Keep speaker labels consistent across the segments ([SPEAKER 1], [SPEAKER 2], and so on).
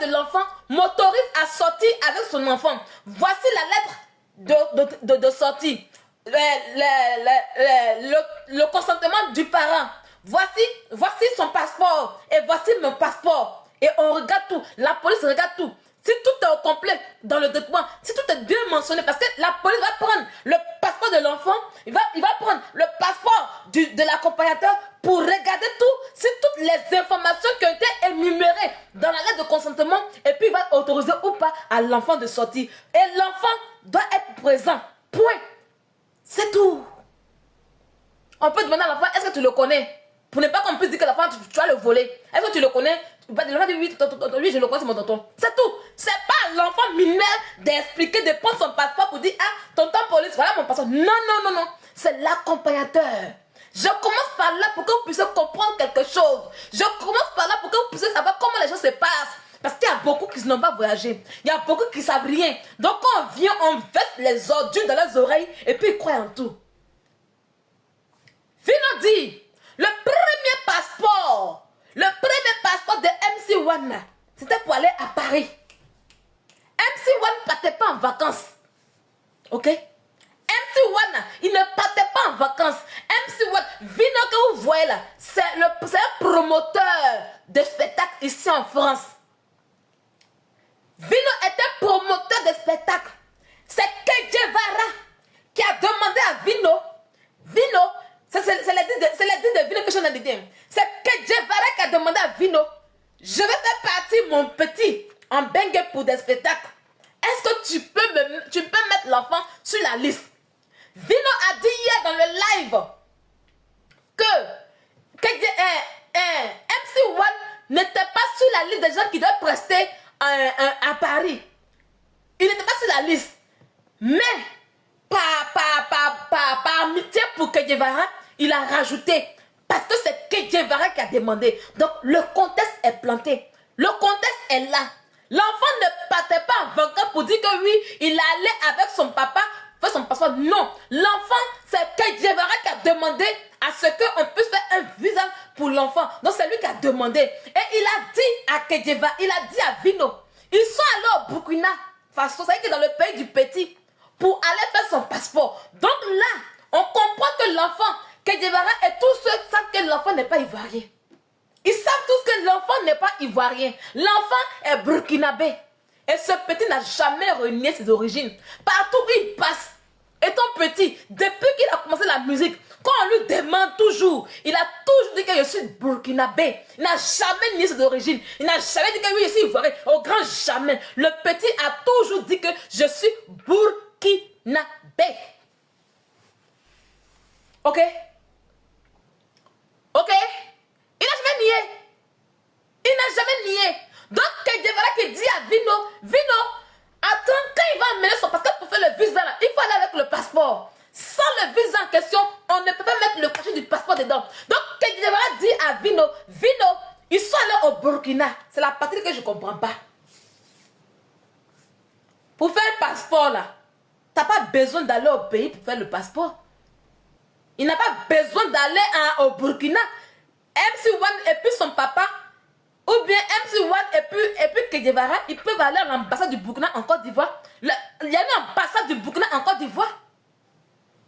[SPEAKER 1] de l'enfant m'autorise à sortir avec son enfant. Voici la lettre de sortie. Le consentement du parent. Voici son passeport. Et voici mon passeport. Et on regarde tout. La police regarde tout. Si tout est au complet dans le document, si tout est bien mentionné, parce que la police va prendre le passeport de l'enfant, il va prendre le passeport de l'accompagnateur pour regarder tout, si toutes les informations qui ont été énumérées dans la lettre de consentement, et puis il va autoriser ou pas à l'enfant de sortir. Et l'enfant doit être présent. Point. C'est tout. On peut demander à l'enfant, est-ce que tu le connais? Pour ne pas qu'on puisse dire que l'enfant, tu vas le voler. Est-ce que tu le connais? L'enfant dit oui, je le connais, c'est mon tonton. C'est tout. C'est pas l'enfant mineur d'expliquer, de prendre son passeport pour dire, ah, tonton police, voilà mon passeport. Non. C'est l'accompagnateur. Je commence par là pour que vous puissiez comprendre quelque chose. Je commence par là pour que vous puissiez savoir comment les choses se passent. Parce qu'il y a beaucoup qui n'ont pas voyagé. Il y a beaucoup qui ne savent rien. Donc quand on vient, on verse les ordures dans leurs oreilles et puis ils croient en tout. Vino dit, le premier passeport de MC One, c'était pour aller à Paris. MC One ne partait pas en vacances. Ok? MC One, il ne partait pas en vacances. MC One, Vino que vous voyez là, c'est un promoteur de spectacles ici en France. Vino était promoteur de spectacles. C'est Kedjevara qui a demandé à Vino, c'est les dits de Vino que je viens de dire. C'est Kedjevara qui a demandé à Vino, je vais faire partie mon petit en bengue pour des spectacles. Est-ce que tu peux mettre l'enfant sur la liste? Vino a dit hier dans le live que MC One n'était pas sur la liste des gens qui doivent prester à Paris. Il n'était pas sur la liste. Mais par amitié pour Kedjevara, il a rajouté. Parce que c'est Kedjevara qui a demandé. Donc le contexte est planté. Le contexte est là. L'enfant ne partait pas en vacances pour dire que oui, il allait avec son papa faire son passeport. Non. L'enfant, c'est Kedjevara qui a demandé à ce qu'on puisse faire un visa pour l'enfant. Donc c'est lui qui a demandé. Et il a dit à Kedjevara, il a dit à Vino, ils sont allés au Burkina Faso, c'est-à-dire que dans le pays du petit, pour aller faire son passeport. Donc là, on comprend que l'enfant, Kedjevara et tous ceux qui savent que l'enfant n'est pas ivoirien. Ils savent tous que l'enfant n'est pas ivoirien. L'enfant est burkinabé. Et ce petit n'a jamais renié ses origines. Partout où il passe, étant petit, depuis qu'il a commencé la musique, quand on lui demande toujours, il a toujours dit que je suis burkinabé. Il n'a jamais nié ses origines. Il n'a jamais dit que oui, je suis ivoirien. Au grand jamais. Le petit a toujours dit que je suis burkinabé. Ok? Ok? Il n'a jamais nié. Il n'a jamais nié. Donc, Kedjevara qui dit à Vino, attends, quand il va amener son passeport pour faire le visa, là, il faut aller avec le passeport. Sans le visa en question, on ne peut pas mettre le cachet du passeport dedans. Donc, Kedjevara dit à Vino, ils sont allés au Burkina. C'est la partie que je ne comprends pas. Pour faire un passeport, là, tu n'as pas besoin d'aller au pays pour faire le passeport. Il n'a pas besoin d'aller au Burkina. MC One et puis son papa, ou bien MC One et puis Kedjevara, ils peuvent aller à l'ambassade du Burkina en Côte d'Ivoire. Il y a une ambassade du Burkina en Côte d'Ivoire.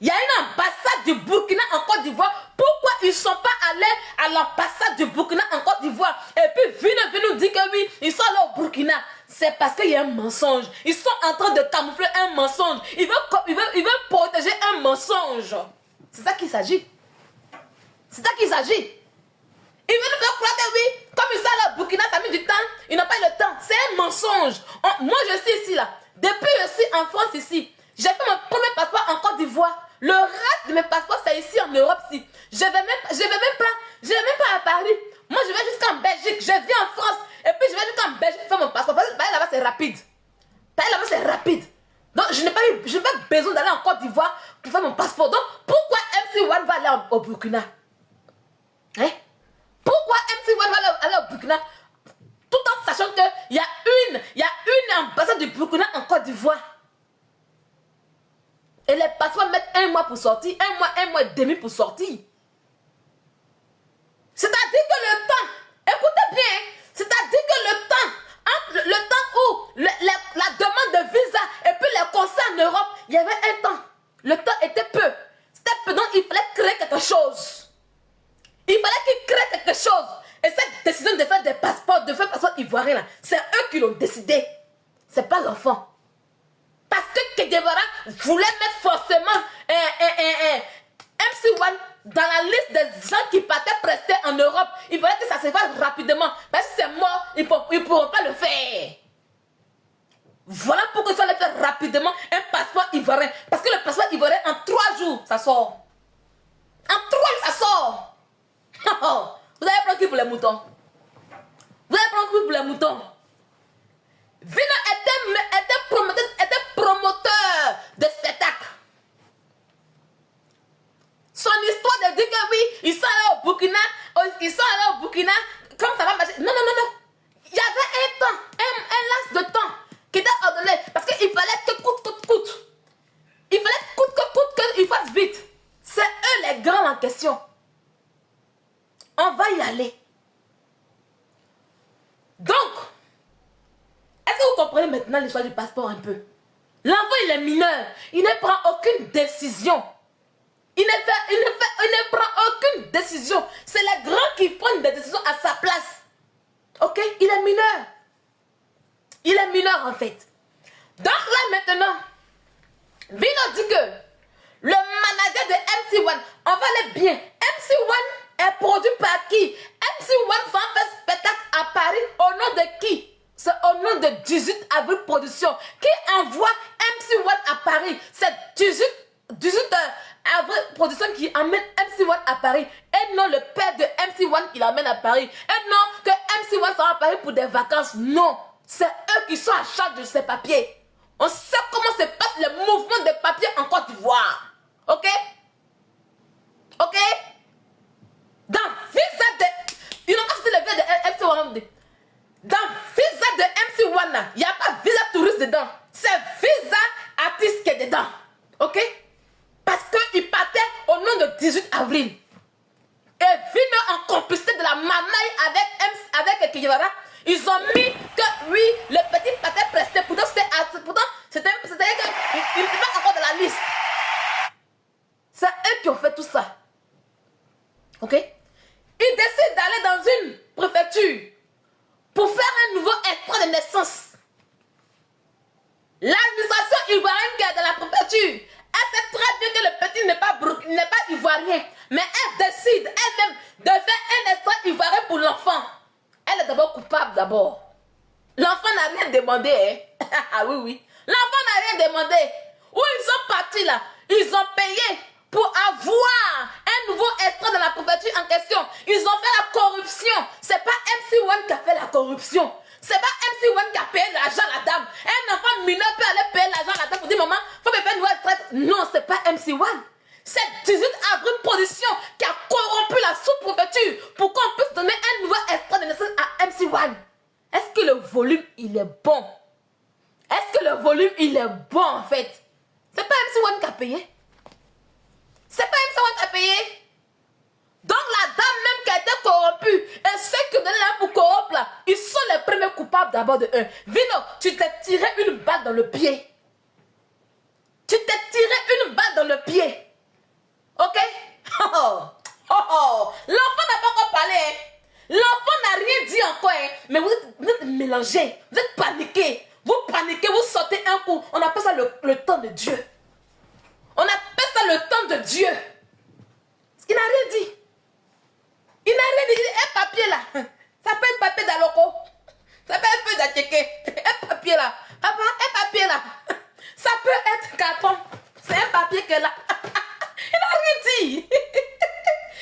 [SPEAKER 1] Il y a une ambassade du Burkina en Côte d'Ivoire. Pourquoi ils ne sont pas allés à l'ambassade du Burkina en Côte d'Ivoire? Et puis Vino nous dit que oui, ils sont allés au Burkina. C'est parce qu'il y a un mensonge. Ils sont en train de camoufler un mensonge. Ils veulent protéger un mensonge. C'est ça qu'il s'agit. C'est ça qu'il s'agit. Ils veulent nous faire croire que oui, comme ils sont allés au Burkina, ça a mis du temps, ils n'ont pas eu le temps. C'est un mensonge. Moi, je suis ici, là. Depuis je suis en France, ici. J'ai fait mon premier passeport en Côte d'Ivoire. Le reste de mes passeports, c'est ici en Europe, ici. Je vais même pas à Paris. Moi, je vais jusqu'en Belgique. Je viens en France. Et puis, je vais jusqu'en Belgique faire mon passeport. Parce que là-bas, c'est rapide. Là-bas, c'est rapide. Donc, je n'ai pas besoin d'aller en Côte d'Ivoire pour faire mon passeport. Donc, pourquoi MC One va aller au Burkina? Hein? Pourquoi MC One va aller au Burkina? Tout en sachant qu'il y a une ambassade du Burkina en Côte d'Ivoire. Et les passeports mettent 1 mois pour sortir, 1 mois et demi pour sortir. C'est-à-dire que le temps, écoutez bien, c'est-à-dire que le temps entre ivoirien là, c'est eux qui l'ont décidé. C'est pas l'enfant. Parce que Guevara voulait mettre forcément MC1 dans la liste des gens qui partaient prester en Europe. Il voulait que ça se fasse rapidement. Mais si c'est mort, ils ne pourront pas le faire. Voilà pourquoi ils allait faire rapidement un passeport ivoirien. Parce que le passeport ivoirien, en 3 jours, ça sort. En 3 jours, ça sort. Vous allez prendre qui pour les moutons? Vous allez prendre qui pour les moutons? Vino était promoteur de spectacle. Son histoire de dire que oui, ils sont allés au Burkina, comme ça va marcher. Non. Il y avait un temps, un laps de temps qui était ordonné. Parce qu'il fallait que coûte. Il fallait coûte qu'il fasse vite. C'est eux les grands en question. On va y aller. Donc, est-ce que vous comprenez maintenant l'histoire du passeport un peu? L'enfant, il est mineur. Il ne prend aucune décision. Il ne prend aucune décision. C'est les grands qui prennent des décisions à sa place. Ok? Il est mineur. Il est mineur en fait. Donc là maintenant, Vino dit que le manager de MC1, on va aller bien. MC1 est produit par qui? MC1 va faire spectacle à Paris au nom de qui? C'est au nom de 18 avril Production. Qui envoie MC1 à Paris? C'est 18 avril Production qui amène MC1 à Paris. Et non le père de MC1 qui l'amène à Paris. Et non que MC1 sera à Paris pour des vacances. Non. C'est eux qui sont en charge de ces papiers. On sait comment se passe le mouvement des papiers en Côte d'Ivoire. Ok? Ok? Dans visa de... Ils n'ont pas cité le visa de MC1. Dans visa de MC1, il n'y a pas visa touriste dedans. C'est visa artiste qui est dedans. Ok? Parce qu'il partait au nom de 18 avril. Et Vino en complicité de la mamaille avec Guevara, ils ont mis que oui, le petit partait presté. Pourtant, c'était qu'il n'était pas encore dans la liste. C'est eux qui ont fait tout ça. Ok? Ils décident d'aller dans une préfecture pour faire un nouveau extrait de naissance. L'administration ivoirienne qui est dans la préfecture, elle sait très bien que le petit n'est pas ivoirien. Mais elle décide elle-même de faire un extrait ivoirien pour l'enfant. Elle est d'abord coupable d'abord. L'enfant n'a rien demandé. Hein? Ah oui. L'enfant n'a rien demandé. Où ils sont partis là, ils ont payé pour avoir un nouveau extrait dans la préfecture en question. Ils ont fait la corruption. C'est pas MC1 qui a fait la corruption. C'est pas MC1 qui a payé l'argent à la dame. Un enfant mineur peut aller payer l'argent à la dame pour dire maman, faut me faire une nouvelle traite. Non, c'est pas MC1. C'est 18 avril Production qui a corrompu la sous-préfecture pour qu'on puisse donner un nouveau extrait de naissance à MC1. Est-ce que le volume il est bon? Est-ce que le volume il est bon en fait? C'est pas MC1 qui a payé. C'est pas MC1 qui a payé. Donc la dame même qui a été corrompue et ceux qui ont donné l'argent pour corrompre là, ils sont les premiers coupables d'abord de eux. Vino, tu t'es tiré une balle dans le pied. Tu t'es tiré une balle dans le pied. Ok? L'enfant n'a pas encore parlé. Hein? L'enfant n'a rien dit encore. Hein? Mais vous êtes mélangés. Vous êtes paniqués. Vous paniquez, vous sortez un coup. On appelle ça le temps de Dieu. On appelle ça le temps de Dieu. Il n'a rien dit. Il n'a rien dit. Un papier là. Ça peut être papier d'Aloko. Ça peut être feuille d'Atcheke. Un papier là. Papa, un papier là. Ça peut être carton. C'est un papier que là. Il n'a rien dit.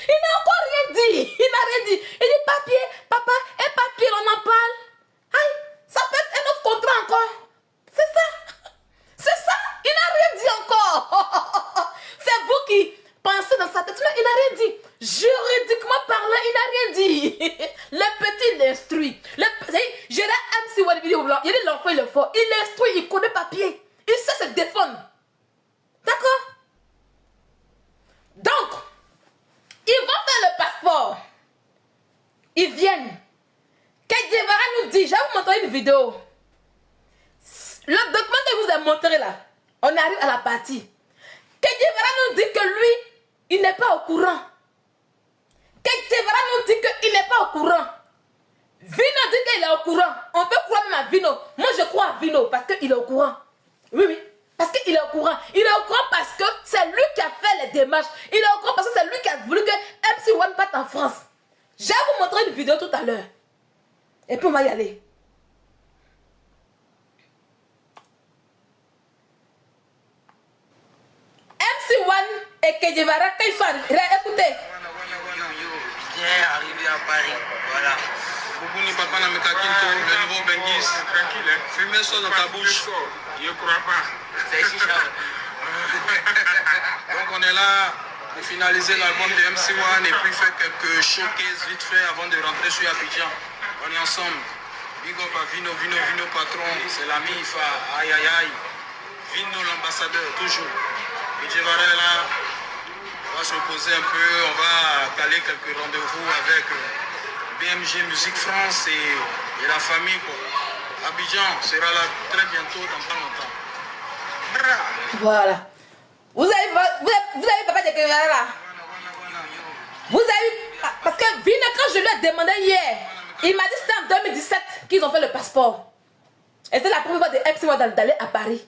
[SPEAKER 1] Il n'a encore rien dit. Il n'a rien dit. Il dit papier, papa, un papier, on en parle. Aïe, ça peut être un autre contrat encore. C'est ça. C'est ça. Il n'a rien dit encore. C'est vous qui pensez dans sa tête. Non, il n'a rien dit. Juridiquement parlant, il n'a rien dit. Le petit l'instruit. Je l'ai MC One vidéo blanc. Il dit l'enfant, il est fort. Il l'instruit, il connaît papier. Il sait se défendre. D'accord? Donc, ils vont faire le passeport. Ils viennent. Guevara nous dit, je vais vous montrer une vidéo. Le document que je vous ai montré là, on arrive à la partie. Guevara nous dit que lui, il n'est pas au courant. Guevara nous dit qu'il n'est pas au courant. Vino dit qu'il est au courant. On peut croire même à Vino. Moi, je crois à Vino parce qu'il est au courant. Oui, oui. Parce qu'il est au courant. Il est au courant parce que c'est lui qui a fait les démarches. Il est au courant parce que c'est lui qui a voulu que MC One parte en France. Je vais vous montrer une vidéo tout à l'heure. Et puis on va y aller. MC One et Kedjevara, quand ils sont arrivés, écoutez.
[SPEAKER 2] Bien arrivé à Paris, voilà.
[SPEAKER 3] Boubouni papa n'a mis Kinto, le nouveau Bengis. Tranquille, hein. Fumez ça dans ta bouche. Je crois pas.
[SPEAKER 2] C'est chicha.
[SPEAKER 3] Donc on est là pour finaliser l'album de MC1 et puis faire quelques showcases vite fait avant de rentrer sur Abidjan. On est ensemble. Big up à Vino, Vino, Vino patron. C'est l'ami Ifa. Aïe aïe aïe. Vino l'ambassadeur, toujours. Et Djevara est là. On va se reposer un peu. On va caler quelques rendez-vous avec BMG Musique France et la famille, quoi. Abidjan sera là très bientôt, dans pas longtemps. Bra.
[SPEAKER 1] Voilà. Vous avez papa de Kedjevara là. Vous avez... Parce que Vino, quand je lui ai demandé hier, il m'a dit que c'était en 2017 qu'ils ont fait le passeport. Et c'est la première fois de MC1 d'aller à Paris.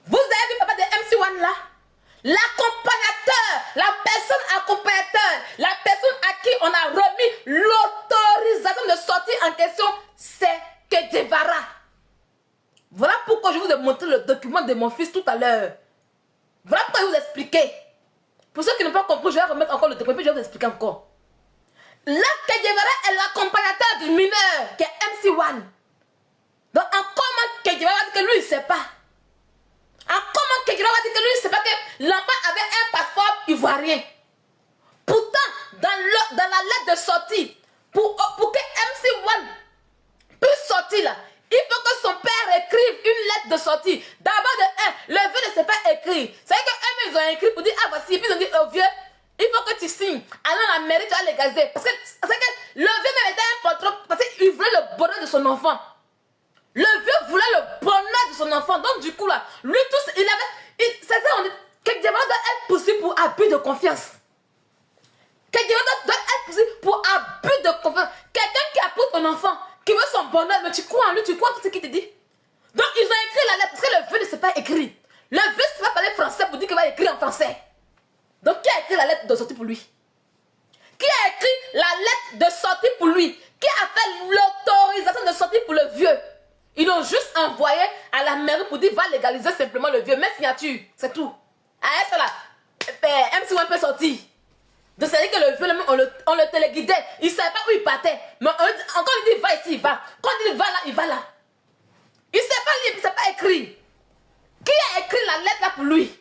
[SPEAKER 1] Vous avez vu papa de MC1 là? L'accompagnateur, la personne accompagnateur, la personne à qui on a remis l'autorisation de sortie en question, c'est Kedjevara. Voilà pourquoi je vous ai montré le document de mon fils tout à l'heure. Voilà pourquoi je vais vous expliquer. Pour ceux qui n'ont pas compris, je vais remettre encore le document, puis je vais vous expliquer encore. Là, Kedjevara est l'accompagnateur du mineur, qui est MC1. Donc, en comment Kedjevara dit que lui, il ne sait pas. En comment Kedjevara dit que lui, il ne sait pas que l'enfant avait un passeport ivoirien. Pourtant, dans la lettre de sortie, pour que MC1 puisse sortir là, il faut que son père écrive une lettre de sortie. D'abord le vieux ne sait pas écrire. C'est vrai qu'eux, ils ont écrit pour dire, ah voici, puis ils ont dit, oh vieux, il faut que tu signes. Alors la mairie doit légaliser. Parce que le vieux même était un patron, parce qu'il voulait le bonheur de son enfant. Le vieux voulait le bonheur de son enfant. Donc du coup là, lui tous, il avait... C'est ça, on dit, Kedjevara doit être poursuivi pour abus de confiance. Kedjevara doit être poursuivi pour abus de confiance. Quelqu'un qui a pour ton enfant, qui veut son bonheur, mais tu crois en lui, tu crois en ce qu'il te dit. Donc ils ont écrit la lettre, parce que le vieux ne sait pas écrire. Le vieux ne sait pas parler français pour dire qu'il va écrire en français. Donc qui a écrit la lettre de sortie pour lui? Qui a écrit la lettre de sortie pour lui? Qui a fait l'autorisation de sortie pour le vieux? Ils l'ont juste envoyé à la mairie pour dire va légaliser simplement le vieux. Mets signature, c'est tout. Ah, ça là, MC1 peut sortir. Donc c'est-à-dire que le vieux, on le téléguidait. Il ne savait pas où il partait. Mais encore il dit va ici, il va. Quand il dit va là, il va là. Il ne sait pas lire, il ne sait pas écrire. Qui a écrit la lettre là pour lui?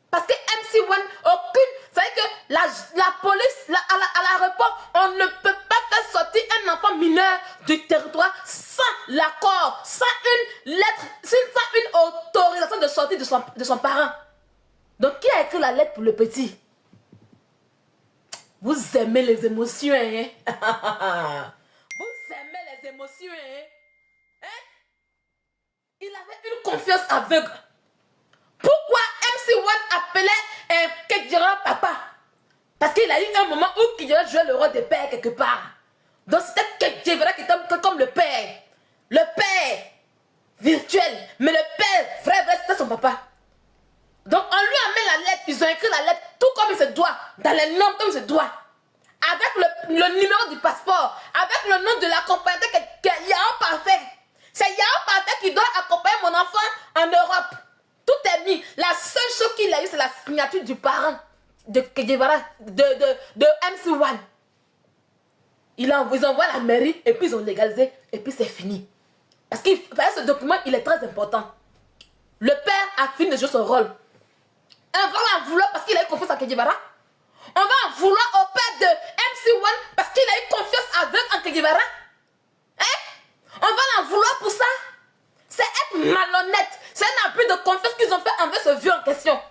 [SPEAKER 1] Parce que MC1, aucune... C'est-à-dire que la police, à l'aéroport, on ne peut pas faire sortir un enfant mineur du territoire sans l'accord, sans une lettre, sans une autorisation de sortie de son parent. Donc, qui a écrit la lettre pour le petit? Vous aimez les émotions, hein? Vous aimez les émotions, hein? Il avait une confiance aveugle. Pourquoi MC1 appelait Kedjevara papa? Parce qu'il a eu un moment où Kedjevara jouait le rôle de père quelque part. Donc c'était Kedjevara qui était comme le père. Le père virtuel. Mais le père vrai, c'était son papa. Donc on lui a mis la lettre, ils ont écrit la lettre tout comme il se doit, dans les noms comme il se doit. Avec le numéro du passeport, avec le nom de l'accompagnateur qui est Yao Parfait. C'est Yao Parfait qui doit accompagner mon enfant en Europe. Tout est mis. La seule chose qu'il a eu, c'est la signature du parent de Kedjevara, de MC1. Ils envoient à la mairie et puis ils ont légalisé et puis c'est fini. Parce que ce document, il est très important. Le père a fini de jouer son rôle. On va en vouloir parce qu'il a eu confiance à Kedjevara. On va en vouloir au père de MC1 parce qu'il a eu confiance aveugle en Kedjevara. Hein? On va en vouloir pour ça. C'est être malhonnête. C'est un abus de confiance qu'ils ont fait envers ce vieux en question.